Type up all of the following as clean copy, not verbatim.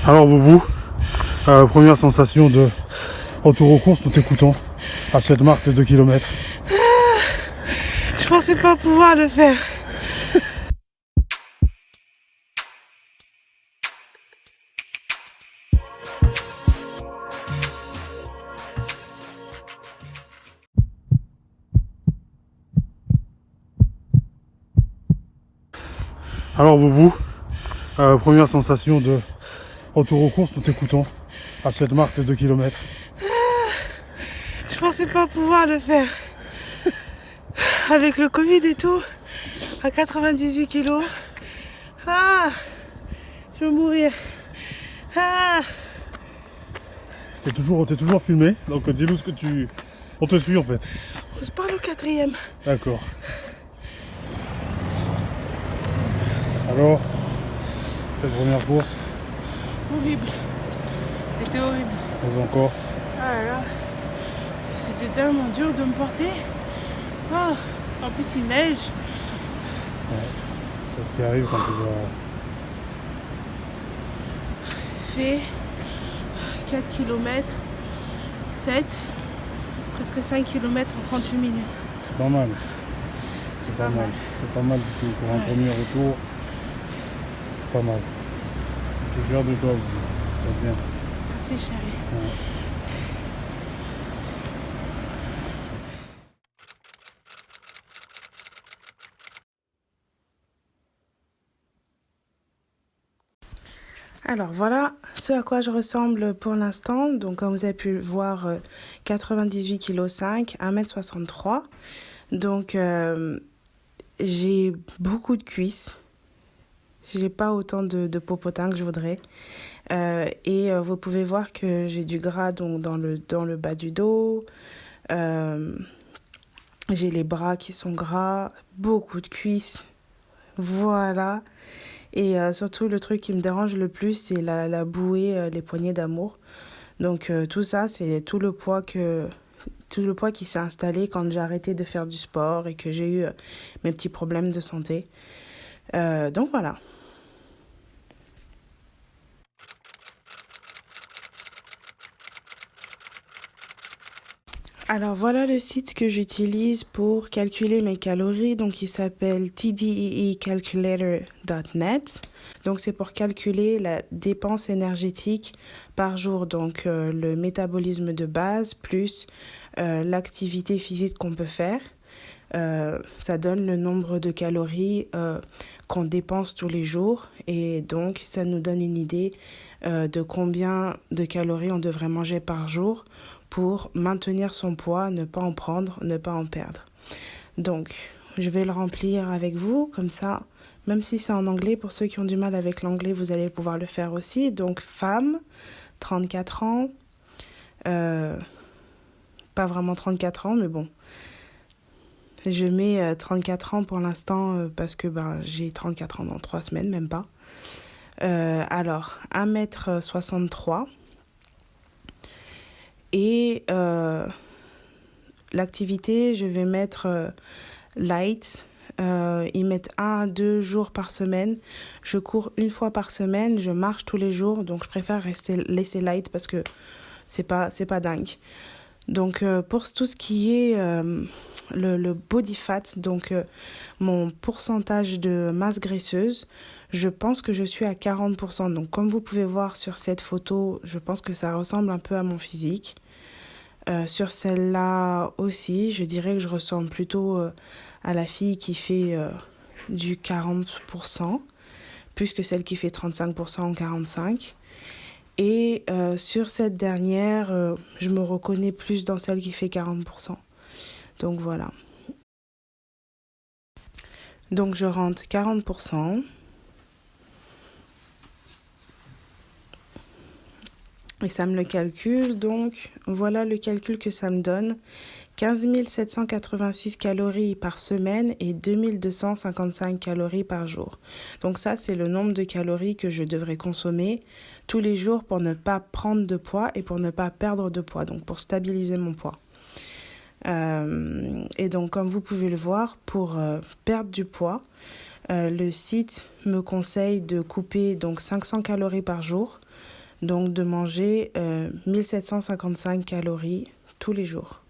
Alors Boubou, première sensation de retour aux courses tout écoutant à cette marque de 2 km. Je pensais pas pouvoir le faire. Alors Boubou, première sensation de retour aux courses tout écoutant à cette marque de 2 km. Je pensais pas pouvoir le faire. Avec le Covid et tout, à 98 kilos. Ah, je vais mourir. Ah, T'es toujours filmé, donc dis-nous ce que tu... On te suit en fait. on se parle au 4e. D'accord. Alors, cette première course, Horrible. C'était horrible. mais encore. Ah là là. C'était tellement dur de me porter. Oh, en plus il neige. C'est ce qui arrive quand tu dois... Fait 4 km, 7, presque 5 km en 38 minutes. C'est pas mal. C'est pas mal. C'est pas mal du tout. Pour un premier retour, c'est pas mal. Je suis fier de toi, Boubou. C'est bien. Merci chérie. Ouais. Alors voilà ce à quoi je ressemble pour l'instant. Donc comme vous avez pu le voir, 98 kg 5, 1m63. Donc j'ai beaucoup de cuisses. J'ai pas autant de popotin que je voudrais. Vous pouvez voir que j'ai du gras donc, dans le bas du dos. J'ai les bras qui sont gras, beaucoup de cuisses. Voilà. Et surtout, le truc qui me dérange le plus, c'est la bouée, les poignées d'amour. Donc tout ça, c'est tout le poids qui s'est installé quand j'ai arrêté de faire du sport et que j'ai eu mes petits problèmes de santé. Donc voilà. Alors voilà le site que j'utilise pour calculer mes calories. Donc il s'appelle tdeecalculator.net. Donc c'est pour calculer la dépense énergétique par jour. Donc le métabolisme de base plus l'activité physique qu'on peut faire. Ça donne le nombre de calories qu'on dépense tous les jours. Et donc ça nous donne une idée de combien de calories on devrait manger par jour pour maintenir son poids, ne pas en prendre, ne pas en perdre. Donc, je vais le remplir avec vous, comme ça, même si c'est en anglais, pour ceux qui ont du mal avec l'anglais, vous allez pouvoir le faire aussi. Donc, femme, 34 ans, pas vraiment 34 ans, mais bon. Je mets 34 ans pour l'instant parce que j'ai 34 ans dans 3 semaines, même pas. Alors, 1m63. Et l'activité, je vais mettre light. Ils mettent 1 à 2 jours par semaine. Je cours 1 fois par semaine. Je marche tous les jours. Donc, je préfère laisser light parce que c'est pas dingue. Donc, pour tout ce qui est le body fat, donc mon pourcentage de masse graisseuse, je pense que je suis à 40%. Donc, comme vous pouvez voir sur cette photo, je pense que ça ressemble un peu à mon physique. Sur celle-là aussi, je dirais que je ressemble plutôt à la fille qui fait du 40%, plus que celle qui fait 35% en 45%. Et sur cette dernière, je me reconnais plus dans celle qui fait 40%. Donc voilà. Donc je rentre 40%. Et ça me le calcule, donc voilà le calcul que ça me donne. 15 786 calories par semaine et 2255 calories par jour. Donc ça, c'est le nombre de calories que je devrais consommer tous les jours pour ne pas prendre de poids et pour ne pas perdre de poids, donc pour stabiliser mon poids. Et donc, comme vous pouvez le voir, pour perdre du poids, Le site me conseille de couper donc 500 calories par jour, donc de manger 1755 calories tous les jours.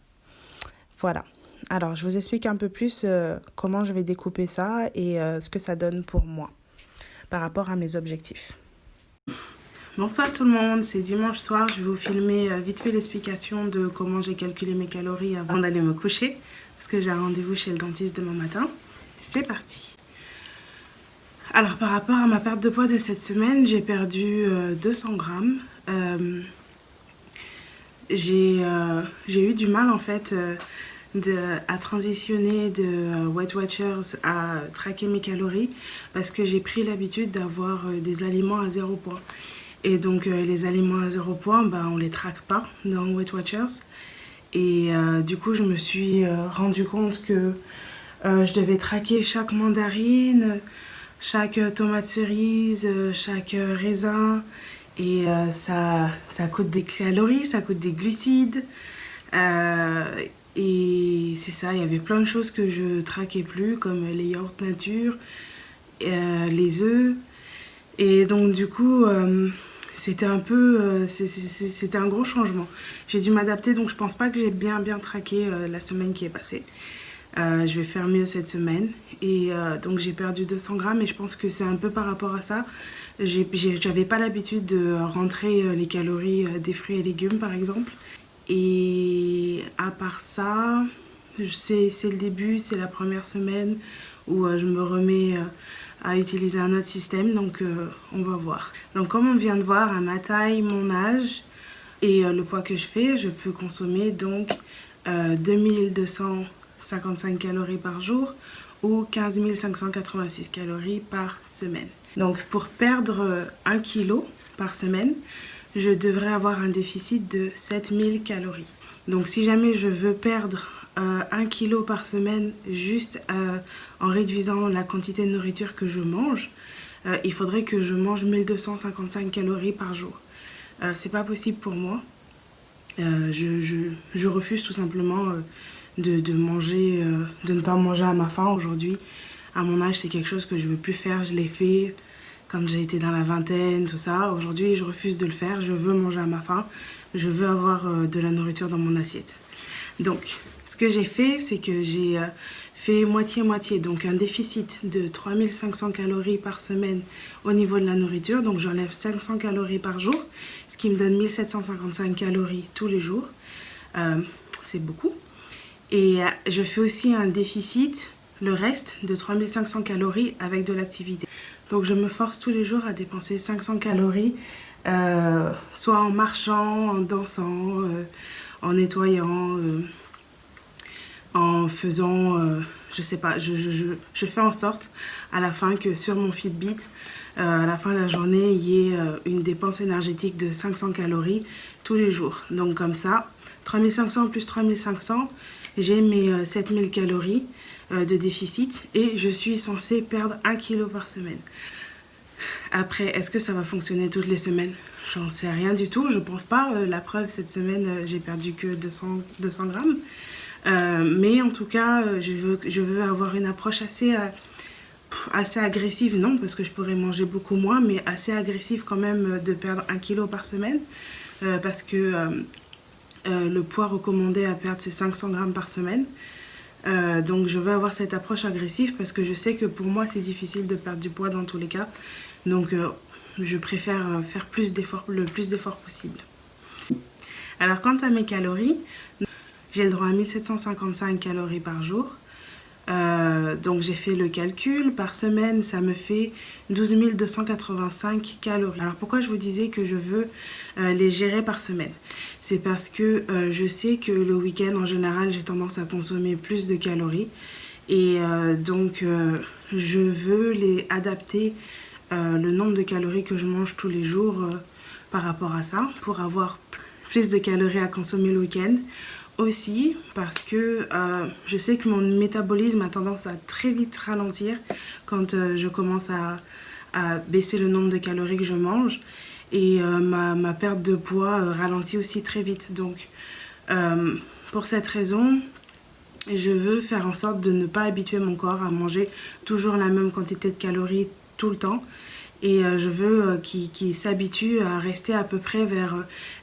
Voilà. Alors, je vous explique un peu plus comment je vais découper ça et ce que ça donne pour moi par rapport à mes objectifs. Bonsoir tout le monde, c'est dimanche soir. Je vais vous filmer vite fait l'explication de comment j'ai calculé mes calories avant d'aller me coucher parce que j'ai un rendez-vous chez le dentiste demain matin. C'est parti. Alors, par rapport à ma perte de poids de cette semaine, j'ai perdu 200 grammes. J'ai eu du mal en fait à transitionner de Weight Watchers à traquer mes calories parce que j'ai pris l'habitude d'avoir des aliments à 0 point. Et donc les aliments à 0 point, on les traque pas dans Weight Watchers. Et du coup, je me suis rendu compte que je devais traquer chaque mandarine, chaque tomate cerise, chaque raisin. Et ça coûte des calories, ça coûte des glucides. Et c'est ça, il y avait plein de choses que je traquais plus, comme les yaourts nature, les œufs. Et donc du coup, c'était un peu, c'était un gros changement. J'ai dû m'adapter, donc je pense pas que j'ai bien traqué la semaine qui est passée. Je vais faire mieux cette semaine. Et donc j'ai perdu 200 grammes et je pense que c'est un peu par rapport à ça. J'avais pas l'habitude de rentrer les calories des fruits et légumes par exemple. Et à part ça, c'est le début, c'est la première semaine où je me remets à utiliser un autre système, donc on va voir. Donc comme on vient de voir, à ma taille, mon âge et le poids que je fais, je peux consommer donc 2255 calories par jour ou 15 586 calories par semaine. Donc pour perdre 1 kg par semaine, je devrais avoir un déficit de 7000 calories. Donc si jamais je veux perdre 1 kg par semaine juste en réduisant la quantité de nourriture que je mange, il faudrait que je mange 1255 calories par jour. C'est pas possible pour moi. Je refuse tout simplement de manger, de ne pas manger à ma faim aujourd'hui. À mon âge, c'est quelque chose que je veux plus faire. Je l'ai fait quand j'ai été dans la vingtaine, tout ça. Aujourd'hui, je refuse de le faire. Je veux manger à ma faim. Je veux avoir de la nourriture dans mon assiette. Donc, ce que j'ai fait, c'est que j'ai fait moitié-moitié. Donc, un déficit de 3500 calories par semaine au niveau de la nourriture. Donc, j'enlève 500 calories par jour, ce qui me donne 1755 calories tous les jours. C'est beaucoup. Et je fais aussi un déficit, le reste, de 3500 calories avec de l'activité. Donc je me force tous les jours à dépenser 500 calories, soit en marchant, en dansant, en nettoyant, en faisant, je sais pas, je fais en sorte à la fin que sur mon Fitbit, à la fin de la journée, il y ait une dépense énergétique de 500 calories tous les jours. Donc comme ça, 3500 plus 3500, j'ai mes 7000 calories de déficit et je suis censée perdre 1 kg par semaine. Après, est-ce que ça va fonctionner toutes les semaines? J'en sais rien du tout, je pense pas. La preuve, cette semaine, j'ai perdu que 200 grammes. Mais en tout cas, je veux avoir une approche assez agressive, non, parce que je pourrais manger beaucoup moins, mais assez agressive quand même de perdre 1 kg par semaine. Parce que le poids recommandé à perdre, c'est 500 grammes par semaine. Donc je veux avoir cette approche agressive parce que je sais que pour moi c'est difficile de perdre du poids dans tous les cas. Donc je préfère faire le plus d'efforts possible. Alors quant à mes calories, j'ai le droit à 1755 calories par jour. Donc j'ai fait le calcul, par semaine ça me fait 12 285 calories. Alors pourquoi je vous disais que je veux les gérer par semaine? C'est parce que je sais que le week-end en général j'ai tendance à consommer plus de calories et donc je veux les adapter le nombre de calories que je mange tous les jours par rapport à ça pour avoir plus de calories à consommer le week-end. Aussi parce que je sais que mon métabolisme a tendance à très vite ralentir quand je commence à baisser le nombre de calories que je mange et ma perte de poids ralentit aussi très vite. Donc pour cette raison, je veux faire en sorte de ne pas habituer mon corps à manger toujours la même quantité de calories tout le temps. Et je veux qu'il s'habitue à rester à peu près vers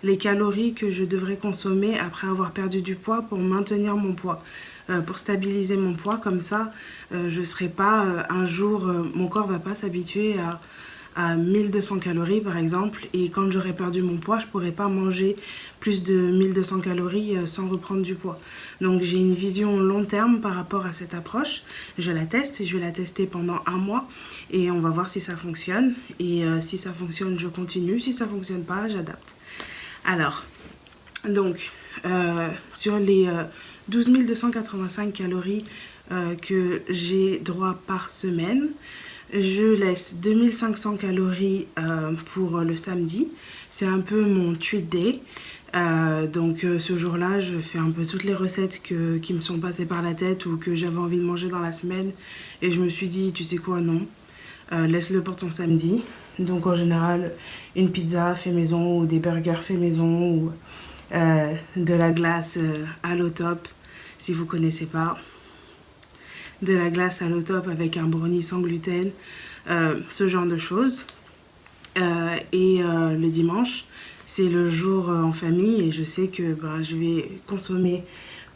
les calories que je devrais consommer après avoir perdu du poids pour maintenir mon poids, pour stabiliser mon poids. Comme ça, je ne serai pas un jour, mon corps ne va pas s'habituer à 1200 calories par exemple, et quand j'aurai perdu mon poids, je ne pourrai pas manger plus de 1200 calories sans reprendre du poids. Donc j'ai une vision long terme par rapport à cette approche. Je la teste et je vais la tester pendant 1 mois et on va voir si ça fonctionne. Et si ça fonctionne, je continue. Si ça ne fonctionne pas, j'adapte. Alors, donc, sur les 12 285 calories que j'ai droit par semaine, je laisse 2500 calories pour le samedi. C'est un peu mon treat day. Donc ce jour-là, je fais un peu toutes les recettes qui me sont passées par la tête ou que j'avais envie de manger dans la semaine. Et je me suis dit, tu sais quoi, non, laisse-le pour ton samedi. Donc en général, une pizza fait maison ou des burgers fait maison ou de la glace à l'eau top, si vous ne connaissez pas. De la glace à l'eau top avec un brownie sans gluten, ce genre de choses. Et le dimanche, c'est le jour en famille et je sais que je vais consommer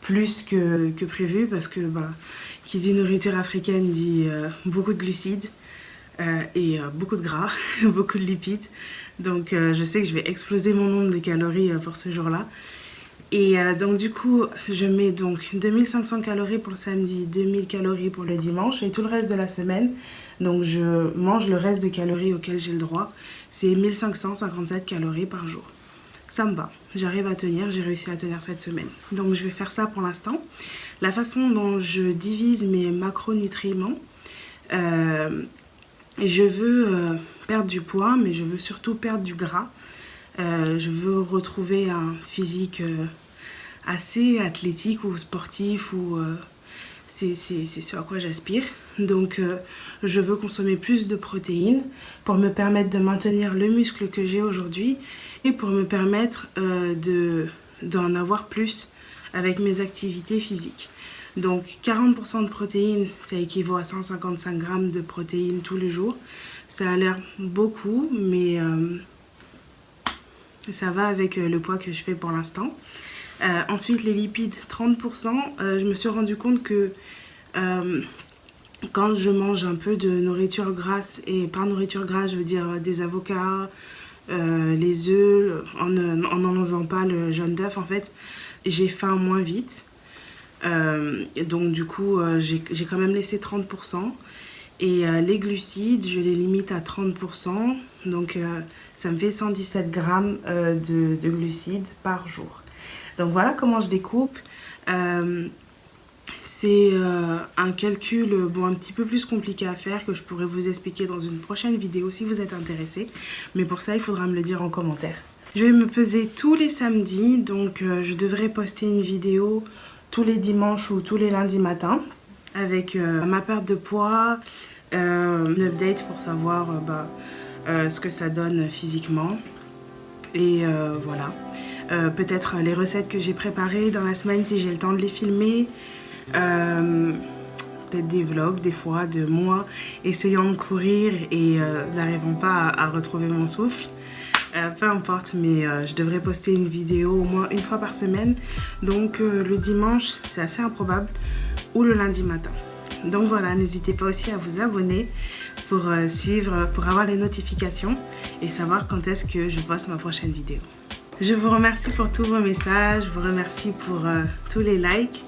plus que prévu parce que qui dit nourriture africaine dit beaucoup de glucides et beaucoup de gras, beaucoup de lipides. Donc je sais que je vais exploser mon nombre de calories pour ce jour-là. Et donc du coup, je mets donc 2500 calories pour le samedi, 2000 calories pour le dimanche et tout le reste de la semaine. Donc je mange le reste de calories auxquelles j'ai le droit. C'est 1557 calories par jour. Ça me va, j'arrive à tenir, j'ai réussi à tenir cette semaine. Donc je vais faire ça pour l'instant. La façon dont je divise mes macronutriments, je veux perdre du poids, mais je veux surtout perdre du gras. Je veux retrouver un physique assez athlétique ou sportif ou c'est ce à quoi j'aspire. Donc je veux consommer plus de protéines pour me permettre de maintenir le muscle que j'ai aujourd'hui et pour me permettre d'en avoir plus avec mes activités physiques. Donc 40% de protéines, ça équivaut à 155 grammes de protéines tous les jours. Ça a l'air beaucoup, mais ça va avec le poids que je fais pour l'instant. Ensuite, les lipides, 30%. Je me suis rendu compte que quand je mange un peu de nourriture grasse, et par nourriture grasse, je veux dire des avocats, les œufs, en n'enlevant pas le jaune d'œuf, en fait, j'ai faim moins vite. Donc du coup, j'ai quand même laissé 30%. Et les glucides, je les limite à 30%. Donc ça me fait 117 grammes de glucides par jour. Donc voilà comment je découpe. C'est un calcul un petit peu plus compliqué à faire que je pourrais vous expliquer dans une prochaine vidéo si vous êtes intéressé. Mais pour ça, il faudra me le dire en commentaire. Je vais me peser tous les samedis. Donc je devrais poster une vidéo tous les dimanches ou tous les lundis matins avec ma perte de poids, une update pour savoir ce que ça donne physiquement. Et voilà. Peut-être les recettes que j'ai préparées dans la semaine si j'ai le temps de les filmer. Peut-être des vlogs des fois de moi essayant de courir et n'arrivant pas à retrouver mon souffle. Peu importe, mais je devrais poster une vidéo au moins une fois par semaine. Donc le dimanche, c'est assez improbable, ou le lundi matin. Donc voilà, n'hésitez pas aussi à vous abonner pour suivre, pour avoir les notifications et savoir quand est-ce que je poste ma prochaine vidéo. Je vous remercie pour tous vos messages, je vous remercie pour tous les likes.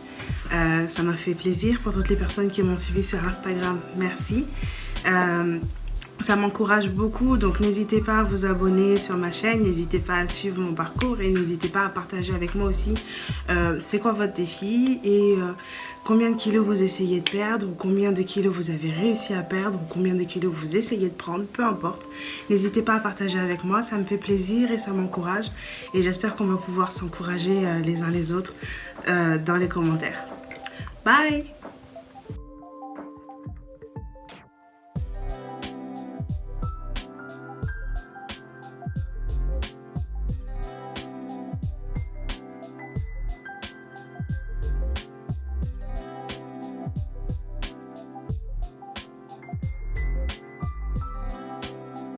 Ça m'a fait plaisir. Pour toutes les personnes qui m'ont suivi sur Instagram, merci. Ça m'encourage beaucoup, donc n'hésitez pas à vous abonner sur ma chaîne, n'hésitez pas à suivre mon parcours et n'hésitez pas à partager avec moi aussi c'est quoi votre défi et combien de kilos vous essayez de perdre ou combien de kilos vous avez réussi à perdre ou combien de kilos vous essayez de prendre, peu importe. N'hésitez pas à partager avec moi, ça me fait plaisir et ça m'encourage et j'espère qu'on va pouvoir s'encourager les uns les autres dans les commentaires. Bye!